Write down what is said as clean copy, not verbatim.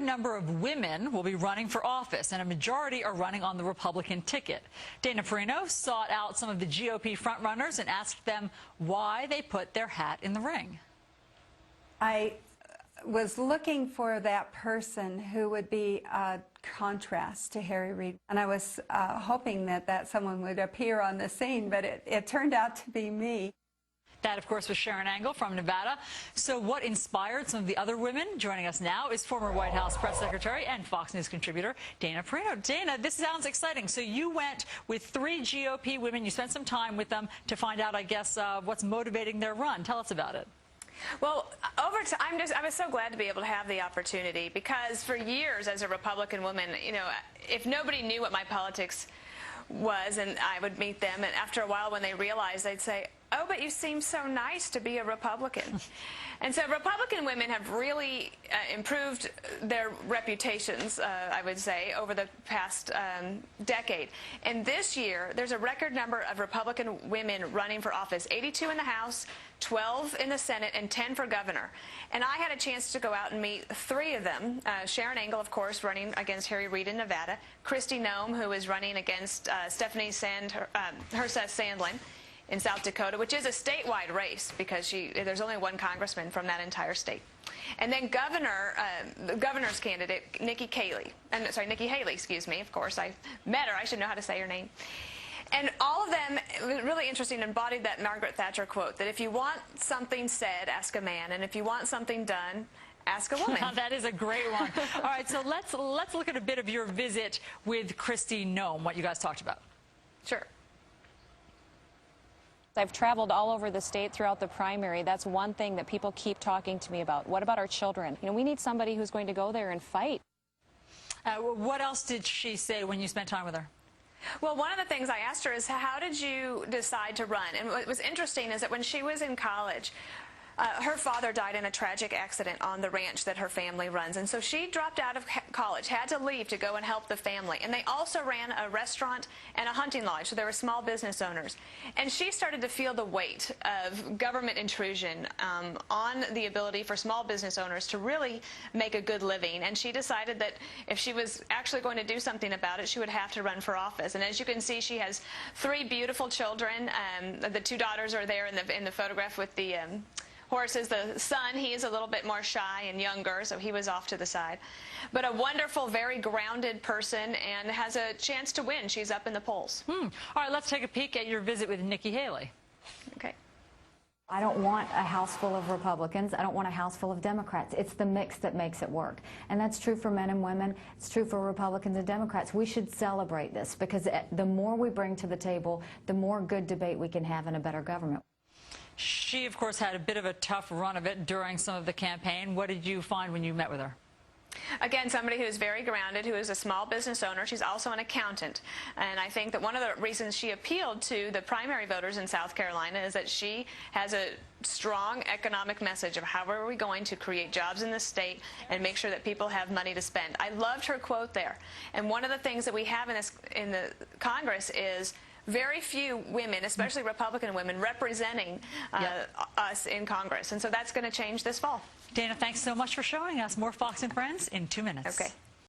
record number of women will be running for office, and a majority are running on the Republican ticket. Dana Perino sought out some of the GOP frontrunners and asked them why they put their hat in the ring. I was looking for that person who would be a contrast to Harry Reid, and I was hoping that someone would appear on the scene, but it turned out to be me. That, of course, was Sharon Angle from Nevada. So what inspired some of the other women? Joining us now is former White House press secretary and Fox News contributor Dana Perino. Dana, this sounds exciting. So you went with 3 GOP women. You spent some time with them to find out, I guess, what's motivating their run. Tell us about it. Well, over time, I was so glad to be able to have the opportunity, because for years as a Republican woman, you know, if nobody knew what my politics was, and I would meet them, and after a while when they realized, they'd say, "Oh, but you seem so nice to be a Republican." And so Republican women have really improved their reputations, I would say, over the past decade. And this year, there's a record number of Republican women running for office, 82 in the House, 12 in the Senate, and 10 for governor. And I had a chance to go out and meet 3 of them. Sharon Angle, of course, running against Harry Reid in Nevada. Kristi Noem, who is running against Stephanie Herseth Sandlin in South Dakota, which is a statewide race because there's only 1 congressman from that entire state. And then the governor's candidate, Nikki Haley, excuse me. Of course, I met her. I should know how to say her name. And all of them, really interesting, embodied that Margaret Thatcher quote, that if you want something said, ask a man, and if you want something done, ask a woman. That is a great one. All right, so let's look at a bit of your visit with Kristi Noem, what you guys talked about. Sure. I've traveled all over the state throughout the primary. That's one thing that people keep talking to me about. What about our children? You know, we need somebody who's going to go there and fight. What else did she say when you spent time with her? Well, one of the things I asked her is, how did you decide to run? And what was interesting is that when she was in college, her father died in a tragic accident on the ranch that her family runs. And so she dropped out of college, had to leave to go and help the family. And they also ran a restaurant and a hunting lodge, so they were small business owners. And she started to feel the weight of government intrusion on the ability for small business owners to really make a good living. And she decided that if she was actually going to do something about it, she would have to run for office. And as you can see, she has 3 beautiful children. The 2 daughters are there in the photograph with the horses. The son, he is a little bit more shy and younger, so he was off to the side. But a wonderful, very grounded person, and has a chance to win. She's up in the polls. All right, let's take a peek at your visit with Nikki Haley. Okay. I don't want a house full of Republicans. I don't want a house full of Democrats. It's the mix that makes it work. And that's true for men and women. It's true for Republicans and Democrats. We should celebrate this, because the more we bring to the table, the more good debate we can have and a better government. She, of course, had a bit of a tough run of it during some of the campaign. What did you find when you met with her? Again, somebody who is very grounded, who is a small business owner. She's also an accountant. And I think that one of the reasons she appealed to the primary voters in South Carolina is that she has a strong economic message of how are we going to create jobs in the state and make sure that people have money to spend. I loved her quote there. And one of the things that we have in the Congress is very few women, especially Republican women, representing us in Congress. And so that's going to change this fall. Dana, thanks so much for showing us. More Fox and Friends in 2 minutes. Okay.